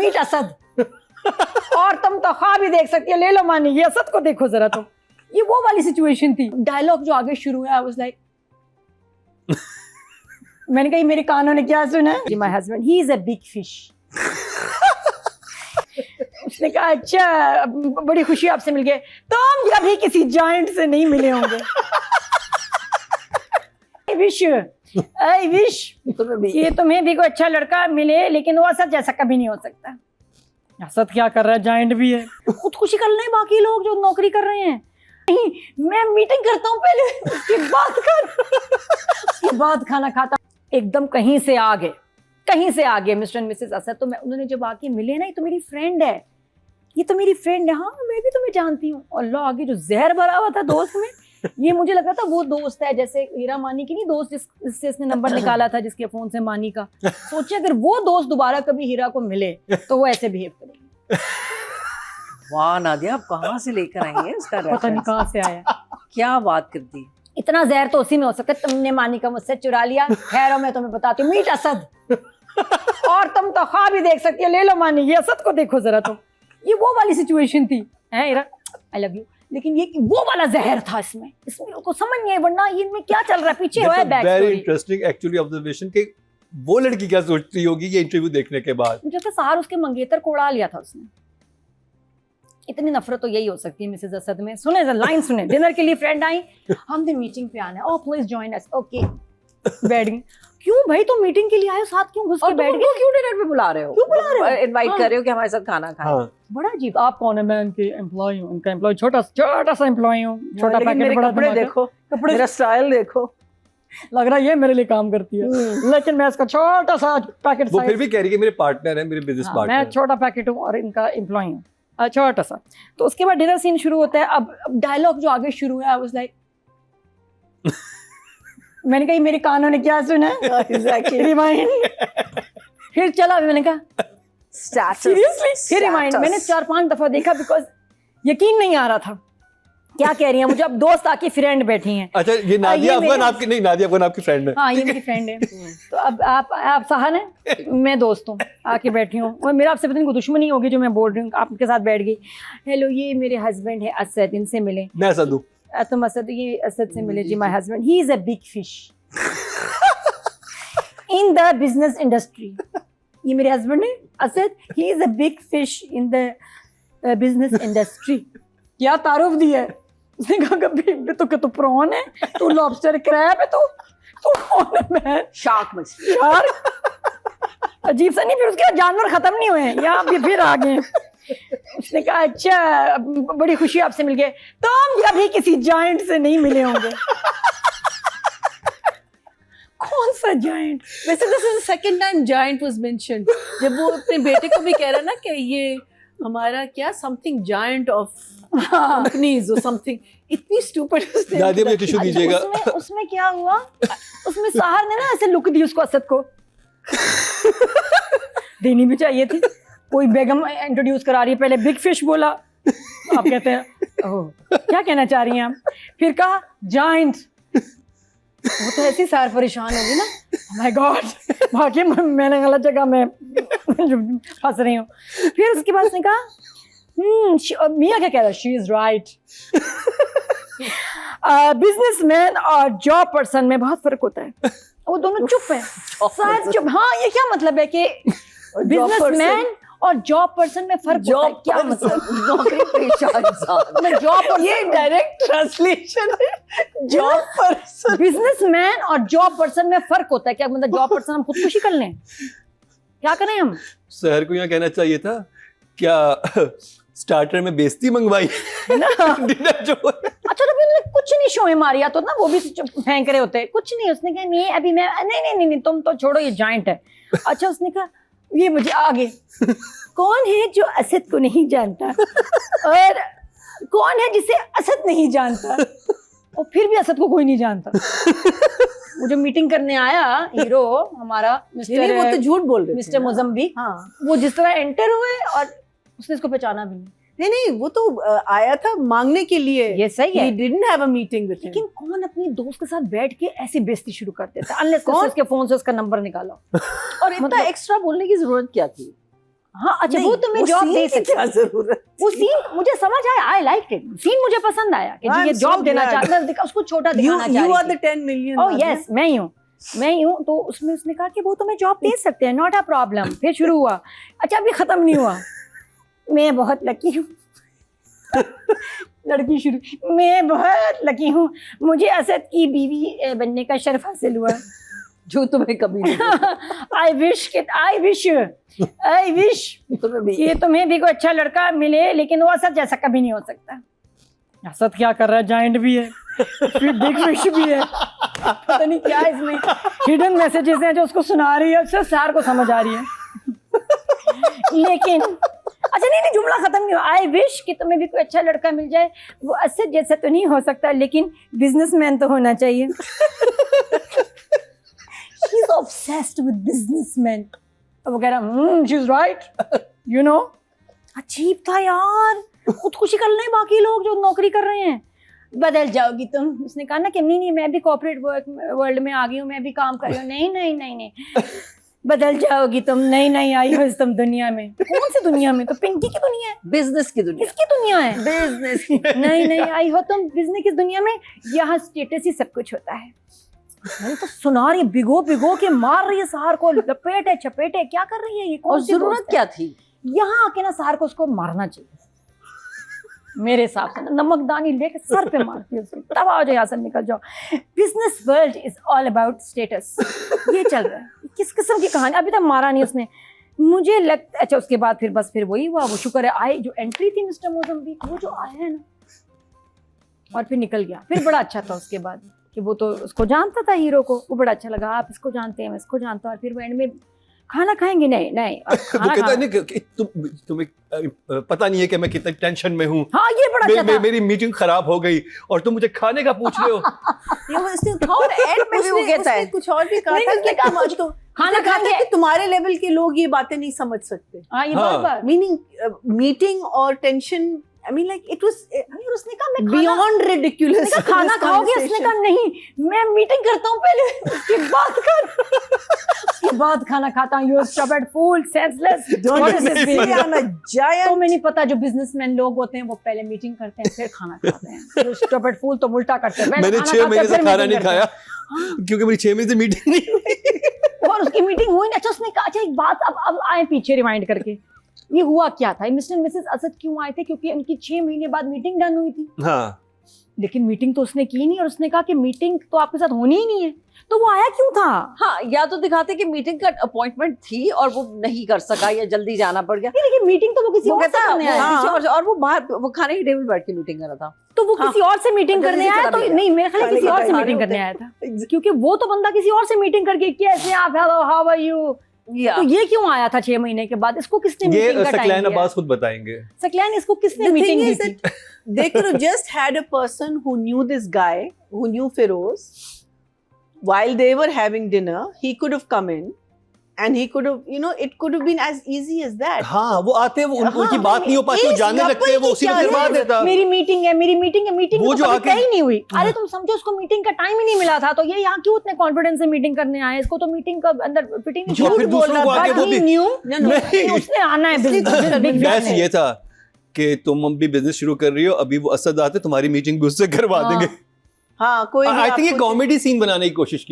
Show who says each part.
Speaker 1: Meet Asad. और तुम तो ख्वाब ही देख सकती हो, ले लो मानी, ये असद को देखो जरा तुम। ये वो वाली सिचुएशन थी। डायलॉग जो आगे शुरू हुआ, आई वाज लाइक मैंने कहा मेरे कानों ने क्या सुना? My husband he is a big fish. उसने कहा अच्छा, बड़ी खुशी आपसे मिल गए, तुम कभी किसी जायंट से नहीं मिले होंगे। आई विश ये तुम्हें भी कोई अच्छा लड़का मिले, लेकिन वो असद जैसा कभी नहीं हो सकता। असद क्या कर रहा है, जायंट भी है, खुदकुशी कर रहे हैं बाकी लोग जो नौकरी कर रहे हैं। नहीं, मैं मीटिंग करता हूँ पहले, उसके बाद खाना खाता हूँ। एकदम कहीं से आ गए मिस्टर एंड मिसेस असद। तो मैं उन्होंने जब आके मिले ना, ये तो मेरी फ्रेंड है, ये तो मेरी फ्रेंड है, हाँ मैं भी तुम्हें जानती हूँ। और लो आगे जो जहर भरा हुआ था दोस्त में, ये मुझे लगा था वो दोस्त है जैसे हीरा मानी की नहीं दोस्त जिससे इसने नंबर निकाला था, जिसके फोन से मानी का। सोचिए अगर वो दोस्त दोबारा कभी हीरा को मिले तो वो ऐसे बिहेव करेंगे।
Speaker 2: वाह नादिया, आप कहाँ से लेकर आई हैं इसका
Speaker 1: पता नहीं कहाँ से आया।
Speaker 2: क्या बात कर दी।
Speaker 1: इतना जहर तो उसी में हो सकता है, तुमने मानी का मुझसे चुरा लिया। खैर मैं तुम्हें बताती हूँ, मीट असद। और तुम तो ख्वाब ही देख सकती हो, ले लो मानी, ये असद को देखो जरा तुम। ये वो वाली सिचुएशन थी, है हीरा, आई लव यू। लेकिन ये वो वाला जहर था इसमें को समझ नहीं है, वरना इनमें क्या चल रहा है पीछे हुआ है back story.
Speaker 3: Very interesting actually observation कि वो लड़की क्या सोचती होगी ये इंटरव्यू देखने के बाद।
Speaker 1: मुझे तो सहार उसके मंगेतर को उड़ा लिया था उसने। इतनी नफरत तो यही हो सकती है मिसेस असद में। सुने लाइन सुने, डिनर के लिए फ्रेंड आई, हमने मीटिंग पे आना है, oh please join us. Okay बैठ गए। क्यों भाई तुम मीटिंग के लिए आए हो, साथ क्यों घुस के बैठ गए?
Speaker 2: क्यों डिनर पे बुला रहे हो?
Speaker 1: क्यों बुला रहे हो?
Speaker 2: इनवाइट कर रहे हो कि हमारे साथ खाना खाएं।
Speaker 3: हाँ।
Speaker 1: बड़ा अजीब। आप कौन है? मैं उनके एम्प्लॉय हूँ, उनका एम्प्लॉय छोटा सा एम्प्लॉय हूँ, छोटा पैकेट
Speaker 2: मेरे
Speaker 1: बड़ा
Speaker 2: कपड़े
Speaker 1: धमाका।
Speaker 2: देखो,
Speaker 1: कपड़े
Speaker 2: मेरा स्टाइल देखो,
Speaker 1: लग रहा है ये मेरे लिए काम करती है, लेकिन मैं इसका छोटा सा पैकेट।
Speaker 3: वो फिर भी कह रही है मेरे पार्टनर है, मेरे बिजनेस पार्टनर।
Speaker 1: मैं छोटा पैकेट हूँ और इनका एम्प्लॉय हूँ, छोटा सा। तो उसके बाद डिनर सीन शुरू होता है। अब डायलॉग जो आगे शुरू हुआ, आई वाज लाइक मैंने कहा मेरे कानों ने क्या सुना? रिमाइंड। फिर चला, मैंने कहा सीरियसली, फिर रिमाइंड। मैंने 4-5 दफा देखा, बिकॉज यकीन नहीं आ रहा था क्या कह रही हैं मुझे। अब दोस्त आके फ्रेंड बैठी हैं।
Speaker 3: अच्छा, ये नादिया अफगान आपकी नहीं, नादिया अफगान आपकी फ्रेंड है।
Speaker 1: हाँ ये मेरी फ्रेंड है। तो अब आप सहान है, मैं दोस्त हूँ, आके बैठी हूँ। और मेरा आपसे पता नहीं कोई दुश्मनी होगी जो मैं बोल रही हूँ, आपके साथ बैठ गई। हेलो, ये मेरे हस्बैंड है असद, इनसे मिले।
Speaker 3: मैं असद हूँ।
Speaker 1: तुम असद, ये असद से मिले जी। My husband he is a big fish in the business industry. ये मेरे हस्बैंड है Asad, he is a big fish in the business industry. क्या तारुफ दी है उसने। कहा कभी तो प्रॉन है, तू लॉबस्टर क्रैब है, तू कौन है? मैं
Speaker 2: शार्क मछली।
Speaker 1: यार अजीब सा नहीं, फिर उसके जानवर खत्म नहीं हुए, यहाँ भी फिर आ गए। उसने कहा अच्छा, बड़ी खुशी आपसे मिल गए, तुम कभी किसी जायंट से नहीं मिले होंगे। कौन सा जायंट?
Speaker 2: वैसे this is the second time giant was mentioned. जब वो अपने बेटे को भी कह रहा ना कि ये हमारा क्या समथिंग जायंट ऑफ कंपनीज और समथिंग, इतनी स्टूपिड।
Speaker 3: नादिया मुझे टिश्यू दीजिएगा।
Speaker 1: उसमें क्या हुआ, उसमें सहार ने ना ऐसे लुक दी उसको, असद को देनी भी चाहिए थी। कोई बेगम इंट्रोड्यूस करा रही है, पहले बिग फिश बोला, आप कहते हैं ओह क्या कहना चाह रही हैं आप, फिर कहा जायंट। वो तो ऐसी सार परेशान होगी ना, माय गॉड बाकी मैंने गलत जगह में फंस रही हूँ। फिर उसके बाद उसने कहा मियाँ क्या कह रहा है, शी इज राइट। बिजनेसमैन और जॉब पर्सन में बहुत फर्क होता है। वो दोनों चुप है, शायद चुप। हाँ ये क्या मतलब है कि बिजनेसमैन और जॉब पर्सन में फर्क होता है? क्या मतलब?
Speaker 2: नौकरी पेशा इंसान।
Speaker 1: मैं जॉब और
Speaker 2: ये डायरेक्ट ट्रांसलेशन है, जॉब पर्सन।
Speaker 1: बिजनेसमैन और जॉब पर्सन में फर्क होता है क्या? मतलब जॉब पर्सन हम खुदकुशी कर लें, क्या करें हम?
Speaker 3: शहर को यहाँ कहना चाहिए था क्या स्टार्टर में बेइज्जती मंगवाई डिनर जो।
Speaker 1: अच्छा तो उन्होंने कुछ नहीं शोए मारिया तो ना, वो भी फेंक रहे होते कुछ नहीं। उसने कहा नहीं अभी मैं नहीं तुम तो छोड़ो, ये जॉइंट है। अच्छा उसने कहा ये मुझे आगे कौन है जो असद को नहीं जानता और कौन है जिसे असद नहीं जानता, और फिर भी असद को कोई नहीं जानता। वो जो मीटिंग करने आया हीरो हमारा मिस्टर,
Speaker 2: वो तो झूठ बोल रहे थे
Speaker 1: मिस्टर मोजम्बिक,
Speaker 2: हाँ।
Speaker 1: वो जिस तरह एंटर हुए और उसने इसको पहचाना भी नहीं।
Speaker 2: नहीं वो तो आया था मांगने के लिए।
Speaker 1: ये सही है।
Speaker 2: He didn't have a meeting with him.
Speaker 1: लेकिन कौन अपनी दोस्त के साथ बैठ के ऐसी बेइज्जती शुरू कर देता है, अनलेस उसके फोन से उसका नंबर निकाला।
Speaker 2: और इतना एक्स्ट्रा बोलने की जरूरत क्या थी?
Speaker 1: हाँ अच्छा वो तुम्हें जॉब दे सकते
Speaker 2: क्या जरूरत
Speaker 1: वो सीन मुझे समझ आया, आई लाइक इट, सीन मुझे पसंद आया कि
Speaker 2: I'm
Speaker 1: ये
Speaker 2: so
Speaker 1: जॉब देना
Speaker 2: glad.
Speaker 1: चाहता है, उसको छोटा दिखाना चाह
Speaker 2: you are
Speaker 1: रही
Speaker 2: the 10 million
Speaker 1: ओह यस मैं ही हूँ तो उसमें उसने कहा कि वो तुम्हें जॉब दे सकते हैं, नॉट अ प्रॉब्लम। फिर शुरू हुआ, अच्छा अभी खत्म नहीं हुआ, मैं बहुत लकी हूँ लड़की शुरू, मैं बहुत लकी हूँ, मुझे असद की बीवी बनने का शर्फ हासिल हुआ
Speaker 2: जो तुम्हें कभी नहीं
Speaker 1: आई विश
Speaker 2: तुम्हें भी
Speaker 1: कि तुम्हें भी कोई अच्छा लड़का मिले, लेकिन वो असद जैसा कभी नहीं हो सकता। असद क्या कर रहा है, जाइंट भी है, फिर बिग फिश भी है, पता नहीं क्या इसमें हिडन मैसेजेस हैं जो उसको सुना रही है, सिर्फ सार को समझ आ रही है लेकिन अच्छा नहीं जुमला खत्म नहीं हुआ। आई विश कि तुम्हें भी कोई अच्छा लड़का मिल जाए, वो असद जैसा तो नहीं हो सकता लेकिन बिजनेसमैन तो होना चाहिए she is obsessed with businessman. अब वो कह रहा she is right you know. अजीब था यार, खुदकुशी कर रहे हैं बाकी लोग जो नौकरी कर रहे हैं। बदल जाओगी तुम, उसने कहा ना कि नहीं मैं भी कॉर्पोरेट वर्ल्ड में आ गई हूँ, मैं भी काम कर रही हूँ, नहीं बदल जाओगी तुम, नहीं आई हो तुम दुनिया में। कौन सी दुनिया में? तो पिंकी की दुनिया है,
Speaker 2: बिजनेस की दुनिया,
Speaker 1: किसकी दुनिया है?
Speaker 2: बिजनेस
Speaker 1: नहीं आई हो तुम बिजनेस की दुनिया में, यहाँ स्टेटस ही सब कुछ होता है। मैंने तो सुना रही, भिगो के मार रही है सहार को, लपेटे चपेटे क्या कर रही है ये, कौन
Speaker 2: और
Speaker 1: सी
Speaker 2: जरूरत
Speaker 1: दोस्त है?
Speaker 2: क्या थी?
Speaker 1: यहाँ आके ना सहार को उसको मारना चाहिए मेरे हिसाब से, नमकदानी लेके सर पे मारती है उसको, तब आ जाओ यहाँ से, निकल जाओ। Business world is all about status, ये चल रहा है। किस किस्म की कहानी, अभी तक मारा नहीं उसने मुझे लगता। अच्छा उसके बाद फिर बस फिर वही हुआ, वो शुक्र है आई जो एंट्री थी मिस्टर मोज़म्बिक, वो जो आया है ना और फिर निकल गया। फिर बड़ा अच्छा था उसके बाद कि वो तो उसको जानता था हीरो को, वो बड़ा अच्छा लगा, आप इसको जानते हैं मैं इसको जानता हूँ। और फिर वो एंड में खाना खाएंगे, नहीं
Speaker 3: वो कहता नहीं कि तुम्हें पता नहीं है कि मैं कितने टेंशन में हूँ,
Speaker 1: हाँ ये बड़ा अच्छा था।
Speaker 3: मेरी मीटिंग खराब हो गई और तुम मुझे खाने का पूछ रहे हो।
Speaker 2: ये वो इसने था और एंड में
Speaker 1: वो कहता है
Speaker 2: कुछ और भी कहा
Speaker 1: नहीं,
Speaker 2: था
Speaker 1: उसने
Speaker 2: कि
Speaker 1: कहा
Speaker 2: तुम
Speaker 1: कुछ
Speaker 2: तो
Speaker 1: खाना खाएंगे
Speaker 2: कि तुम्हारे लेवल के लोग ये बातें नहीं समझ सकते।
Speaker 1: हाँ ये
Speaker 3: हाँ।
Speaker 1: बार
Speaker 2: मीनिंग मीटिंग और tension, I mean like it was
Speaker 1: उसने कहा मैं
Speaker 2: बियॉन्ड रिडिकुलस।
Speaker 1: खाना खाओगे? उसने कहा नहीं मैं मीटिंग करता हूँ पहले, उसके बाद खाना खाता हूँ। यू स्टूपिड फूल, सेंसलेस, तो मैं नहीं पता जो बिजनेसमैन लोग होते हैं वो पहले मीटिंग करते हैं फिर खाना खाते हैं। जो स्टूपिड फूल तो उल्टा करते हैं,
Speaker 3: मैंने 6 महीने से खाना नहीं खाया क्योंकि मेरी 6 महीने से मीटिंग नहीं हुई
Speaker 1: और उसकी मीटिंग हुई नहीं। अच्छा उसने कहा, अच्छा एक बात अब आए पीछे रिवाइंड करके, ये हुआ क्या था, मिस्टर मिसेस असद क्यों आए थे? क्योंकि उनकी 6 महीने बाद मीटिंग डन हुई थी।
Speaker 3: हाँ
Speaker 1: लेकिन मीटिंग तो उसने की नहीं और उसने कहा कि मीटिंग तो आपके साथ होनी ही नहीं है, तो वो आया क्यों था?
Speaker 4: हाँ, या तो दिखाते कि मीटिंग का अपॉइंटमेंट थी और वो नहीं कर सका या जल्दी जाना पड़ गया।
Speaker 1: नहीं, लेकिन मीटिंग तो वो किसी और से करने आया था।
Speaker 4: और वो बाहर वो खाने की टेबल बैठ के मीटिंग कर रहा था।
Speaker 1: तो वो किसी और से मीटिंग करने आया, तो नहीं मेरे ख्याल
Speaker 2: खाने
Speaker 1: किसी
Speaker 2: का
Speaker 1: और से
Speaker 2: टाइम
Speaker 1: मीटिंग
Speaker 2: होता
Speaker 1: करने
Speaker 2: है।
Speaker 1: आया था, क्योंकि वो तो बंदा किसी और से मीटिंग करके कैसे आप, हेलो हाउ आर यू, तो ये क्यों आया था 6 महीने के बाद? इसको किसने मीटिंग
Speaker 3: ये
Speaker 1: का टाइम
Speaker 3: सकलैन
Speaker 1: दिया?
Speaker 3: अब्बास खुद बताएंगे।
Speaker 1: सकलैन इसको किसने
Speaker 2: The
Speaker 1: meeting
Speaker 2: thing
Speaker 1: the
Speaker 2: is
Speaker 1: थी?
Speaker 2: that they could have just had a person who knew this guy, who knew Feroz. While they were having dinner, he could have come in and he could have, you know, it could have been as easy as that.
Speaker 3: हाँ वो आते हैं, उनकी
Speaker 2: हाँ,
Speaker 3: बात नहीं हो पाती, वो
Speaker 2: इस
Speaker 3: जानने
Speaker 2: couple
Speaker 3: लगते हैं, वो
Speaker 2: की
Speaker 3: उसी में
Speaker 2: क्या
Speaker 3: करवा
Speaker 2: है?
Speaker 3: देता।
Speaker 1: मेरी मीटिंग है मीटिंग
Speaker 3: वो
Speaker 1: तो
Speaker 3: जो
Speaker 1: कभी
Speaker 3: आके-
Speaker 1: तय ही नहीं हुई। अरे तुम समझो उसको मीटिंग का टाइम ही नहीं मिला था, तो ये यहाँ क्यों इतने कॉन्फिडेंस से मीटिंग करने आए? इसको तो मीटिंग का अंदर फिटिंग नहीं।
Speaker 3: और फिर दूसरों को आके वो भी
Speaker 1: नहीं उसने आना है बिग
Speaker 3: बहस ये था कि तुम अभी बिजनेस शुरू कर रही हो, अभी वो असद आते तुम्हारी मीटिंग भी उससे करवा
Speaker 1: हाँ।
Speaker 3: देंगे।
Speaker 2: हाँ, कोई
Speaker 3: आई थिंक ये
Speaker 2: आपको-
Speaker 3: कॉमेडी सीन बनाने की कोशिश की